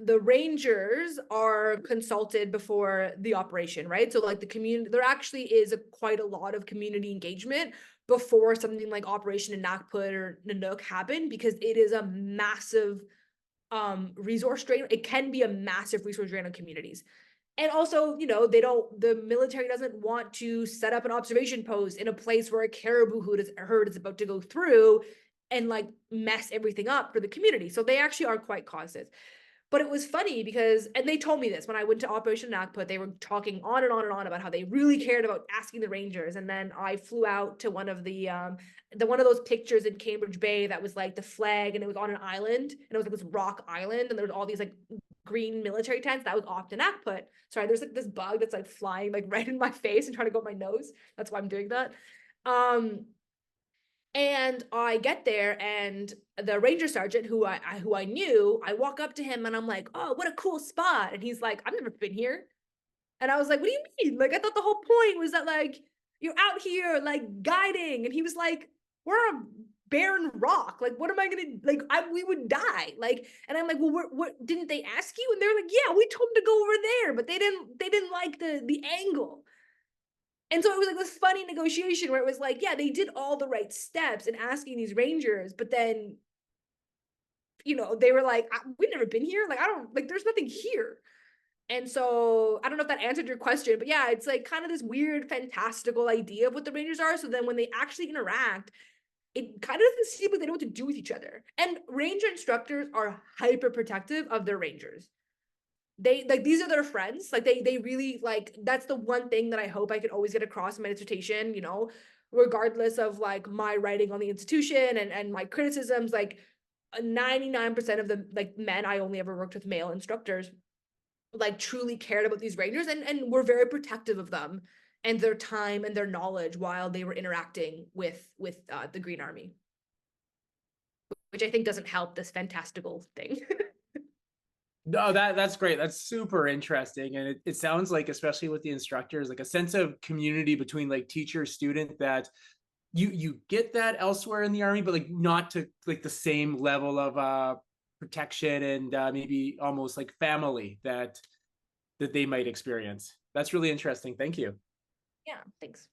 the Rangers are consulted before the operation, right? So like the community, there actually is quite a lot of community engagement before something like Operation in Nakput or Nanook happened, because it is a massive resource drain. It can be a massive resource drain on communities. And also, the military doesn't want to set up an observation post in a place where a caribou herd is about to go through and like mess everything up for the community. So they actually are quite cautious. But it was funny because, and they told me this when I went to Operation Nakput, they were talking on and on and on about how they really cared about asking the Rangers. And then I flew out to one of one of those pictures in Cambridge Bay that was like the flag, and it was on an island, and it was like this rock island, and there was all these like green military tents. That was often Nakput. Sorry, there's like this bug that's like flying like right in my face and trying to go up my nose. That's why I'm doing that. And I get there, and the ranger sergeant who I knew, I walk up to him and I'm like, "Oh, what a cool spot." And he's like, "I've never been here." And I was like, "What do you mean? Like, I thought the whole point was that like you're out here like guiding." And he was like, "We're on a barren rock. Like, what am I gonna like? We would die." Like, and I'm like, "Well, what didn't they ask you?" And they're like, "Yeah, we told them to go over there, but they didn't like the angle." And so it was like this funny negotiation where it was like, yeah, they did all the right steps in asking these Rangers, but then, they were like, "We've never been here. Like, I don't, like, there's nothing here." And so I don't know if that answered your question, but yeah, it's like kind of this weird, fantastical idea of what the Rangers are. So then when they actually interact, it kind of doesn't seem like they know what to do with each other. And Ranger instructors are hyper protective of their Rangers. They like, these are their friends. Like they really like, that's the one thing that I hope I could always get across in my dissertation, regardless of like my writing on the institution and my criticisms. Like 99% of the like men, I only ever worked with male instructors, like truly cared about these rangers and were very protective of them and their time and their knowledge while they were interacting with the Green Army, which I think doesn't help this fantastical thing.
No, that's great. That's super interesting. And it sounds like, especially with the instructors, like a sense of community between like teacher, student, that you get that elsewhere in the Army, but like not to like the same level of protection and maybe almost like family that they might experience. That's really interesting. Thank you.
Yeah, thanks.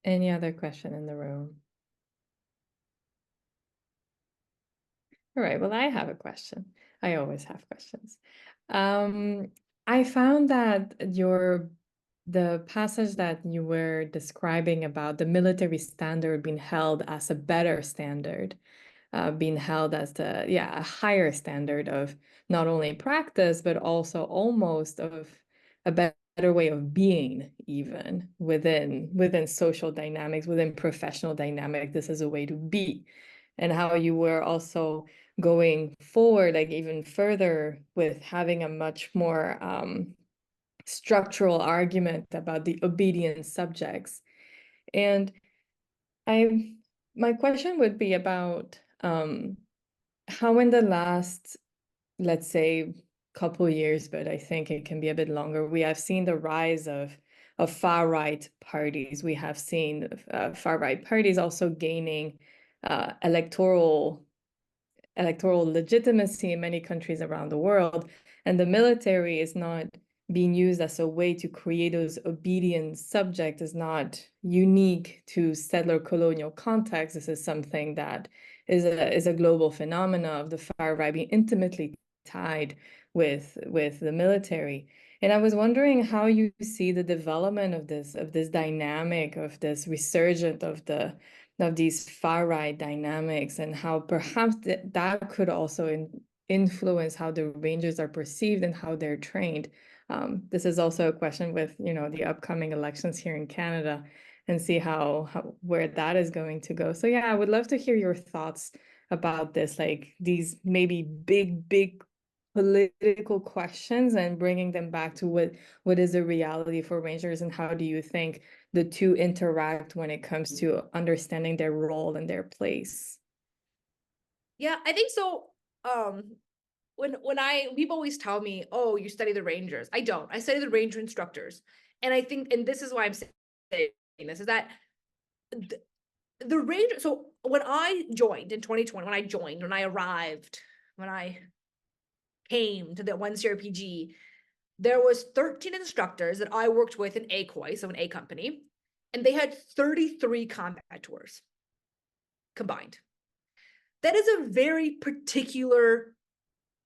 Any other question in the room? All right, well, I have a question. I always have questions. I found that the passage that you were describing about the military standard being held as a better standard, being held as a higher standard of not only practice, but also almost of a better way of being, even within social dynamics, within professional dynamic. This is a way to be. And how you were also going forward, like even further with having a much more structural argument about the obedient subjects. And my question would be about how in the last, let's say, couple years, but I think it can be a bit longer, we have seen the rise of far-right parties. We have seen far-right parties also gaining electoral legitimacy in many countries around the world. And the military is not being used as a way to create those obedient subjects, is not unique to settler colonial context. This is something that is a global phenomena of the far right being intimately tied with the military. And I was wondering how you see the development of this dynamic, of this resurgence of these far right dynamics, and how perhaps that could also influence how the Rangers are perceived and how they're trained. This is also a question with the upcoming elections here in Canada, and see how where that is going to go. So yeah, I would love to hear your thoughts about this, like these maybe big political questions, and bringing them back to what is a reality for Rangers, and how do you think the two interact when it comes to understanding their role and their place?
Yeah, I think so. When people always tell me, oh, you study the Rangers. I don't. I study the Ranger instructors. And I think, and this is why I'm saying this, is that the Ranger, so when I joined in 2020, when I arrived, when I came to the 1CRPG, there was 13 instructors that I worked with in ACOI, so an A company, and they had 33 combat tours combined. That is a very particular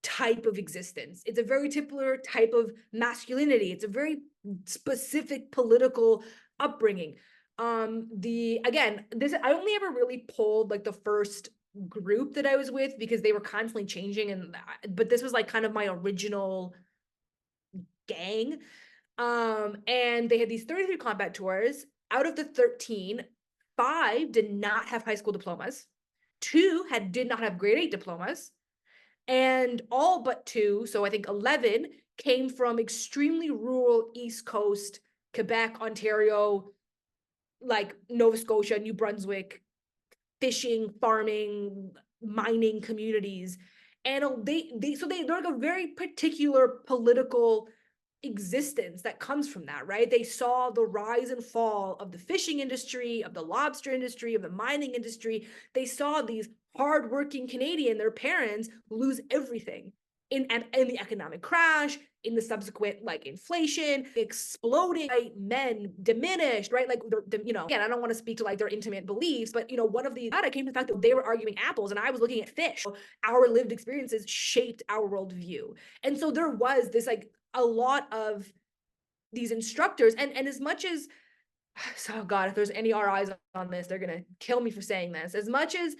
type of existence. It's a very particular type of masculinity. It's a very specific political upbringing. I only ever really pulled like the first group that I was with, because they were constantly changing, but this was like kind of my original gang. And they had these 33 combat tours. Out of the 13, 5 did not have high school diplomas. 2 did not have grade 8 diplomas. And all but 2, so I think 11, came from extremely rural East Coast, Quebec, Ontario, like Nova Scotia, New Brunswick, fishing, farming, mining communities. And they're like a very particular political existence that comes from that, right? They saw the rise and fall of the fishing industry, of the lobster industry, of the mining industry. They saw these hardworking Canadian, their parents, lose everything in the economic crash, in the subsequent like inflation, exploding, right? Men diminished, right? Like, again, I don't want to speak to like their intimate beliefs, but one of the, I came to the fact that they were arguing apples and I was looking at fish. Our lived experiences shaped our worldview. And so there was this like a lot of these instructors, and as much as, so God, if there's any RIs on this, they're gonna kill me for saying this, as much as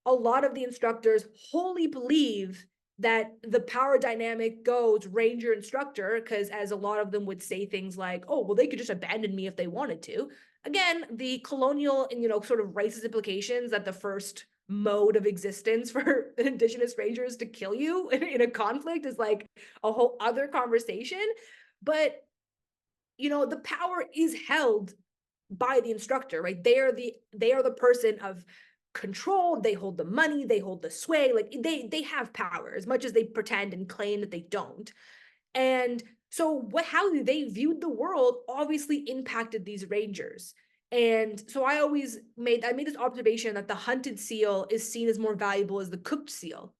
a lot of the instructors wholly believe that the power dynamic goes Ranger instructor, because as a lot of them would say things like, oh, well, they could just abandon me if they wanted to. Again, the colonial and sort of racist implications that the first mode of existence for Indigenous Rangers to kill you in a conflict is like a whole other conversation. But, you know, the power is held by the instructor, right? They are the person of control. They hold the money, they hold the sway. Like they have power as much as they pretend and claim that they don't. And so how they viewed the world obviously impacted these rangers. And so I made this observation that the hunted seal is seen as more valuable as the cooked seal,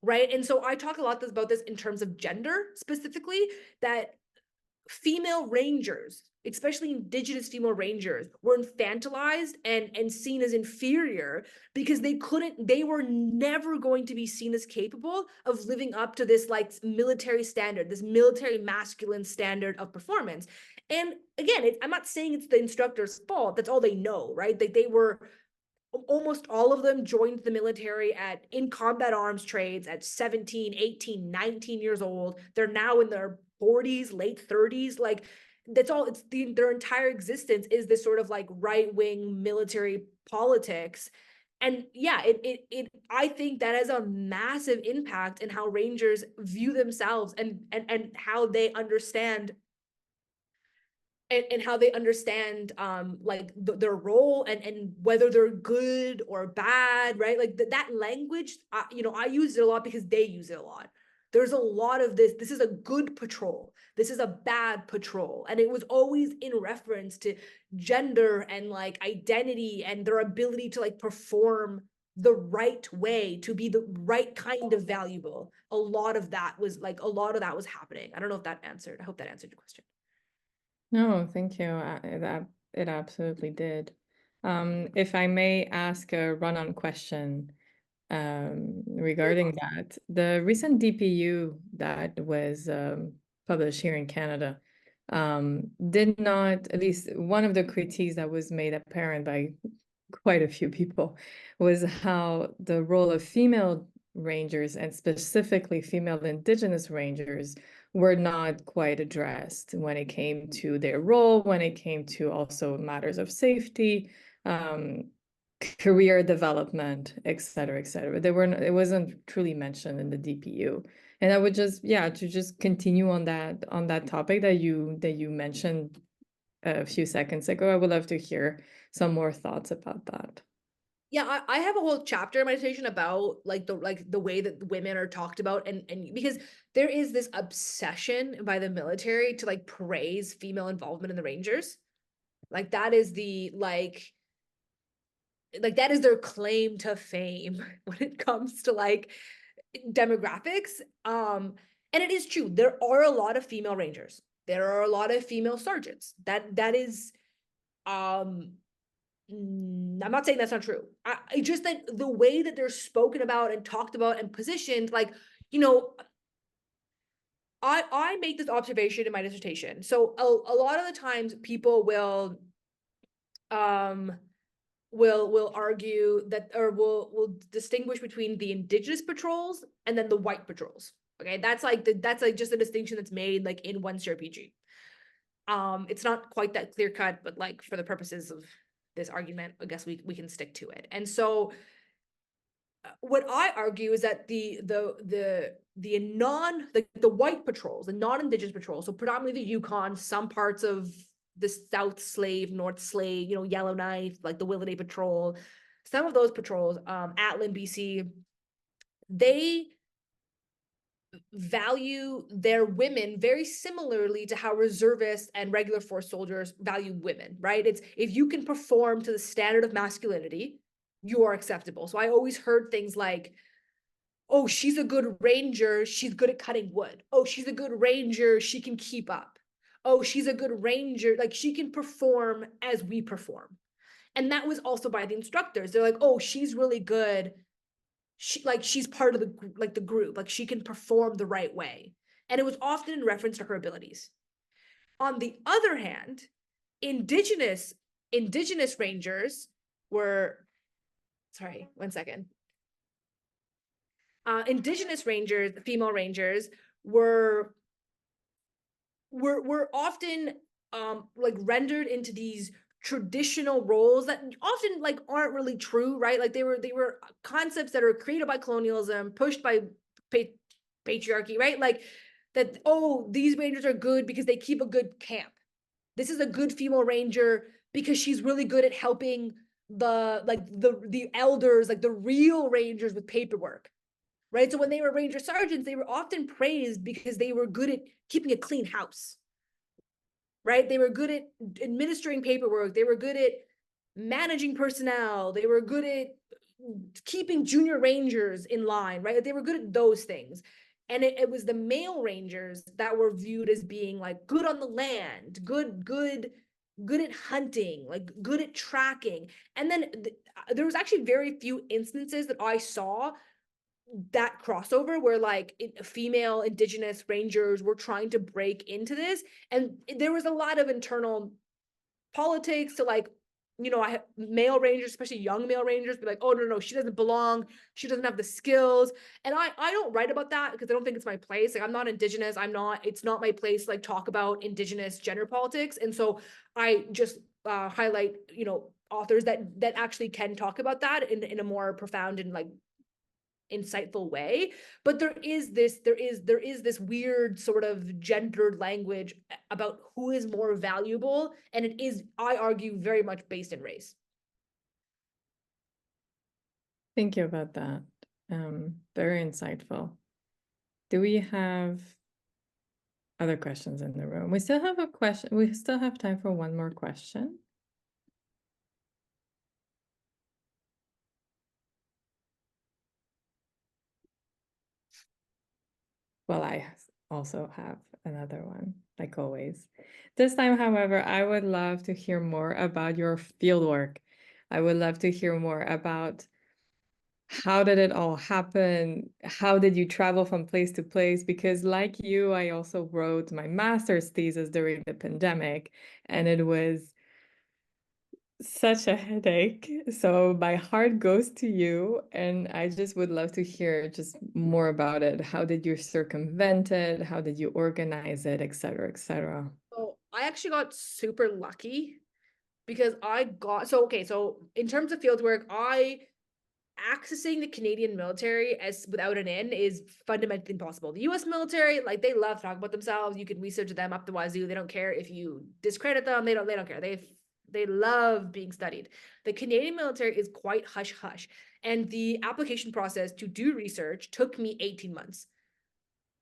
right? And so I talk a lot about this in terms of gender specifically, that female rangers, especially Indigenous female rangers, were infantilized and seen as inferior because they were never going to be seen as capable of living up to this like military standard, this military masculine standard of performance. And again, I'm not saying it's the instructor's fault. That's all they know, right? They were almost all of them joined the military in combat arms trades at 17, 18, 19 years old. They're now in their 40s, late 30s. Like that's all, their entire existence is this sort of like right-wing military politics. And yeah, I think that has a massive impact in how Rangers view themselves and how they understand and how they understand like their role and whether they're good or bad, right? Like that language, you know, I use it a lot because they use it a lot. There's a lot of this is a good patrol, this is a bad patrol, and it was always in reference to gender and like identity and their ability to like perform the right way, to be the right kind of valuable. A lot of that was happening. I don't know if that answered, I hope that answered your question.
No, thank you. It absolutely did. If I may ask a run-on question regarding that, the recent DPU that was published here in Canada did not, at least one of the critiques that was made apparent by quite a few people, was how the role of female rangers and specifically female Indigenous rangers were not quite addressed when it came to their role, when it came to also matters of safety, career development, et cetera, et cetera. It wasn't truly mentioned in the DPU. And I would just, to just continue on that topic that you mentioned a few seconds ago, I would love to hear some more thoughts about that.
Yeah, I have a whole chapter in my dissertation about the way that women are talked about, and because there is this obsession by the military to like praise female involvement in the Rangers. Like that is that is their claim to fame when it comes to like demographics. And it is true, there are a lot of female Rangers. There are a lot of female sergeants. That is I'm not saying that's not true. I just that the way that they're spoken about and talked about and positioned, like, you know, I make this observation in my dissertation. So a lot of the times people will argue that, or will distinguish between the Indigenous patrols and then the white patrols. Okay, that's like just a distinction that's made like in one CRPG. It's not quite that clear cut, but like for the purposes of this argument, I guess we can stick to it. And so what I argue is that the white patrols, the non-Indigenous patrols, so predominantly the Yukon, some parts of the South Slave, North Slave, you know, Yellowknife, like the Willowday Patrol, some of those patrols, Atlin, BC, they value their women very similarly to how reservists and regular force soldiers value women, right? It's if you can perform to the standard of masculinity, you are acceptable. So I always heard things like, oh, she's a good ranger, she's good at cutting wood. Oh, she's a good ranger, she can keep up. Oh, she's a good ranger, like she can perform as we perform. And that was also by the instructors. They're like, oh, she's really good, she's part of the group, like she can perform the right way. And it was often in reference to her abilities. On the other hand, indigenous rangers were, sorry, one second. Indigenous rangers, female rangers, were often like rendered into these traditional roles that often like aren't really true, right? Like they were concepts that are created by colonialism, pushed by patriarchy, right? Like that, oh, these rangers are good because they keep a good camp. This is a good female ranger because she's really good at helping the elders, like the real rangers with paperwork, right? So when they were ranger sergeants, they were often praised because they were good at keeping a clean house, right? They were good at administering paperwork. They were good at managing personnel. They were good at keeping junior rangers in line, right? They were good at those things. And it was the male rangers that were viewed as being like good on the land, good at hunting, like good at tracking. And then there was actually very few instances that I saw that crossover where like female Indigenous rangers were trying to break into this. And there was a lot of internal politics to like, you know, male rangers, especially young male rangers, be like, oh no, she doesn't belong, she doesn't have the skills. And I don't write about that because I don't think it's my place. Like I'm not Indigenous, it's not my place to like talk about Indigenous gender politics. And so I just highlight, you know, authors that actually can talk about that in a more profound and like insightful way. But there is this weird sort of gendered language about who is more valuable, and it is, I argue, very much based in race.
Thank you about that. Very insightful. Do we have other questions in the room? We still have a question. We still have time for one more question. Well, I also have another one, like always. This time, however, I would love to hear more about your fieldwork. I would love to hear more about how did it all happen? How did you travel from place to place? Because like you, I also wrote my master's thesis during the pandemic, and it was such a headache. So my heart goes to you, and I just would love to hear just more about it. How did you circumvent it? How did you organize it, et cetera, et cetera?
So I actually got super lucky because so in terms of fieldwork, accessing the Canadian military as without an in is fundamentally impossible. The US military, like they love to talk about themselves. You can research them up the wazoo. They don't care if you discredit them. They don't care. They love being studied. The Canadian military is quite hush hush. And the application process to do research took me 18 months.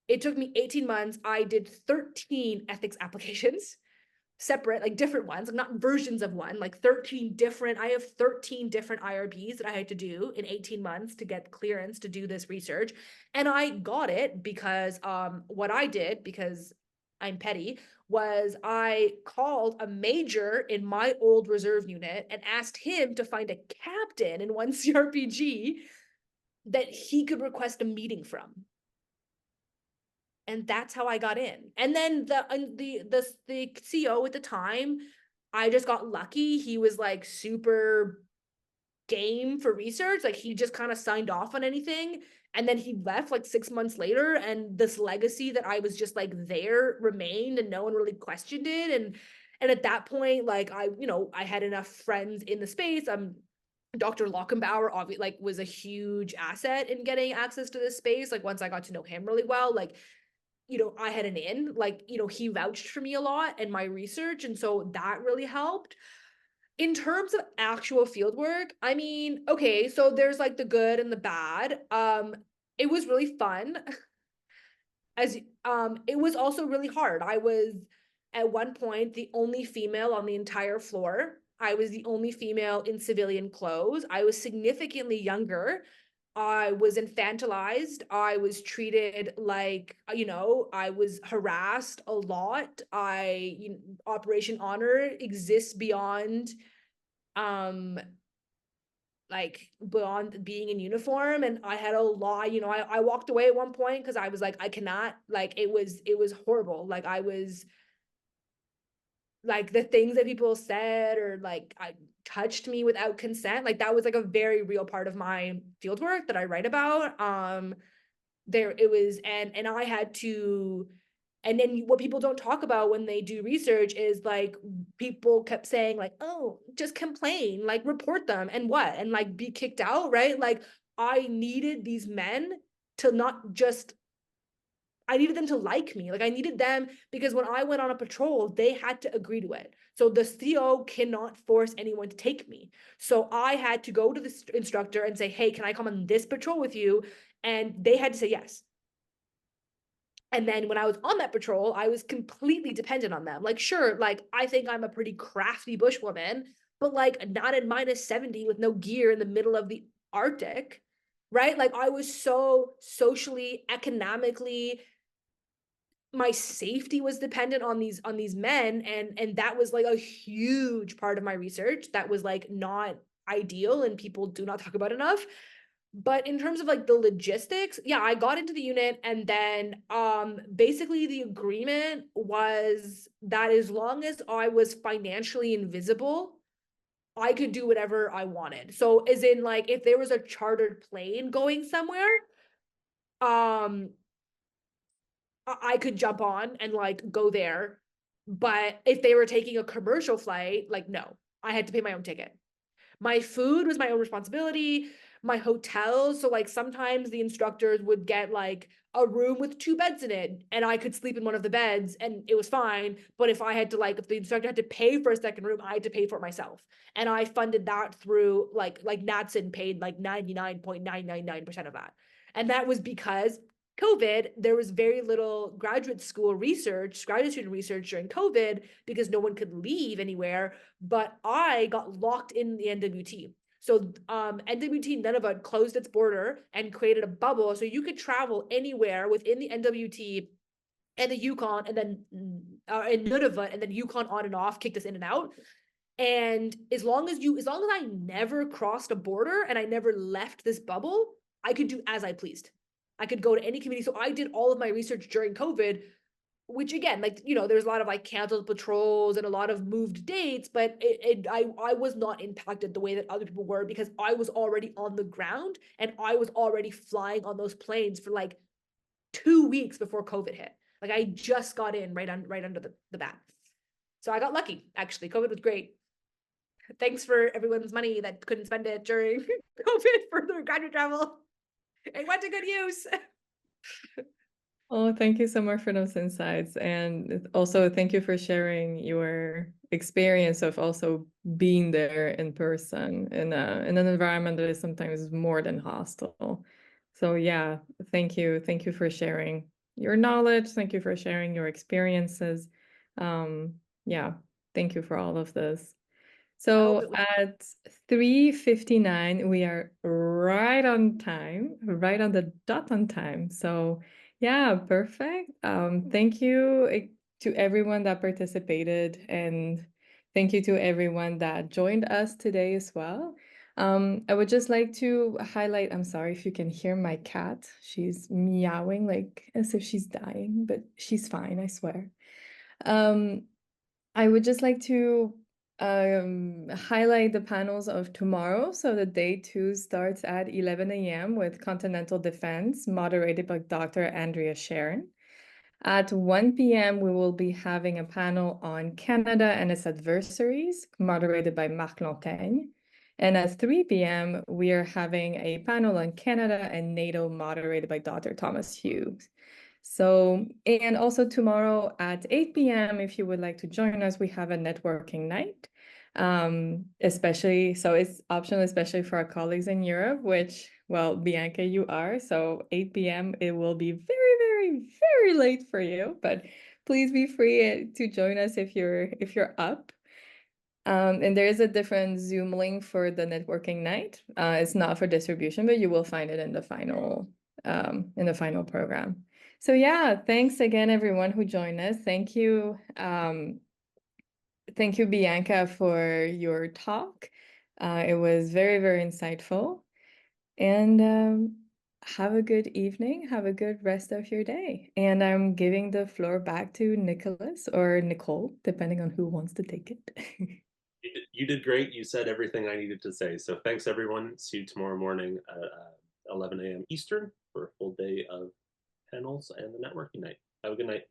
It took me 18 months. I did 13 ethics applications, separate, like different ones, like not versions of one, like 13 different, I have 13 different IRBs that I had to do in 18 months to get clearance to do this research. And I got it because what I did, because I'm petty, was I called a major in my old reserve unit and asked him to find a captain in one CRPG that he could request a meeting from. And that's how I got in. And then the CEO at the time, I just got lucky. He was like super game for research. Like he just kind of signed off on anything. And then he left like 6 months later. And this legacy that I was just like there remained and no one really questioned it. And at that point, like I had enough friends in the space. Dr. Lockenbauer obviously like was a huge asset in getting access to this space. Like once I got to know him really well, like I had an in, like, he vouched for me a lot and my research. And so that really helped. In terms of actual field work, I mean, okay, so there's like the good and the bad. It was really fun. It was also really hard. I was at one point the only female on the entire floor. I was the only female in civilian clothes. I was significantly younger. I was infantilized. I was treated like, I was harassed a lot. Operation Honor exists beyond, like beyond being in uniform. And I had a lot, I walked away at one point because I was like, I cannot, like, it was horrible. Like I was, like the things that people said or like I touched me without consent, like that was like a very real part of my fieldwork that I write about. There it was, and I had to And then what people don't talk about when they do research is like people kept saying like, oh, just complain, like report them and what? And like be kicked out, right? Like I needed these men to not just, I needed them to like me. Like I needed them because when I went on a patrol, they had to agree to it. So the CO cannot force anyone to take me. So I had to go to the instructor and say, hey, can I come on this patrol with you? And they had to say yes. And then when I was on that patrol, I was completely dependent on them. Like, sure, like I think I'm a pretty crafty bushwoman, but like not in -70 with no gear in the middle of the Arctic, right? Like I was so socially, economically, my safety was dependent on these men, and that was like a huge part of my research that was like not ideal and people do not talk about enough. But in terms of like the logistics, yeah, I got into the unit, and then basically the agreement was that as long as I was financially invisible, I could do whatever I wanted. So as in like if there was a chartered plane going somewhere, um I could jump on and like go there. But if they were taking a commercial flight, like no, I had to pay my own ticket. My food was my own responsibility. My hotels, so like sometimes the instructors would get like a room with 2 beds in it, and I could sleep in one of the beds and it was fine. But if I had to like, if the instructor had to pay for a second room, I had to pay for it myself. And I funded that through like Natsen paid like 99.999% of that. And that was because COVID, there was very little graduate school research, graduate student research during COVID because no one could leave anywhere. But I got locked in the NWT. So NWT Nunavut closed its border and created a bubble so you could travel anywhere within the NWT and the Yukon, and then in Nunavut, and then Yukon on and off kicked us in and out. And as long as I never crossed a border and I never left this bubble, I could do as I pleased. I could go to any community. So I did all of my research during COVID, which again, like, you know, there's a lot of like canceled patrols and a lot of moved dates, but I was not impacted the way that other people were because I was already on the ground and I was already flying on those planes for like 2 weeks before COVID hit. Like I just got in right under the bat. So I got lucky, actually. COVID was great. Thanks for everyone's money that couldn't spend it during COVID for their graduate travel. It went to good use.
Oh, thank you so much for those insights. And also thank you for sharing your experience of also being there in person in an environment that is sometimes more than hostile. So yeah, thank you. Thank you for sharing your knowledge. Thank you for sharing your experiences. Yeah, thank you for all of this. So at 3:59, we are right on time, right on the dot on time. So yeah, perfect. Thank you to everyone that participated, and thank you to everyone that joined us today as well. I would just like to highlight, I'm sorry if you can hear my cat. She's meowing like as if she's dying, but she's fine, I swear. I would just like to highlight the panels of tomorrow. So the day 2 starts at 11 a.m. with Continental Defense, moderated by Dr. Andrea Sharon. At 1 p.m., we will be having a panel on Canada and its adversaries, moderated by Marc Montaigne. And at 3 p.m., we are having a panel on Canada and NATO, moderated by Dr. Thomas Hughes. So, and also tomorrow at 8 p.m., if you would like to join us, we have a networking night. Especially, so it's optional, especially for our colleagues in Europe, which, well, Bianca, you are. So 8 p.m., it will be very, very, very late for you, but please be free to join us if you're up. And there is a different Zoom link for the networking night. It's not for distribution, but you will find it in the final program. So yeah, thanks again, everyone who joined us. Thank you. Thank you, Bianca, for your talk. It was very, very insightful. And have a good evening. Have a good rest of your day. And I'm giving the floor back to Nicholas or Nicole, depending on who wants to take it.
You did great. You said everything I needed to say. So thanks, everyone. See you tomorrow morning at 11 a.m. Eastern for a full day of panels and the networking night. Have a good night.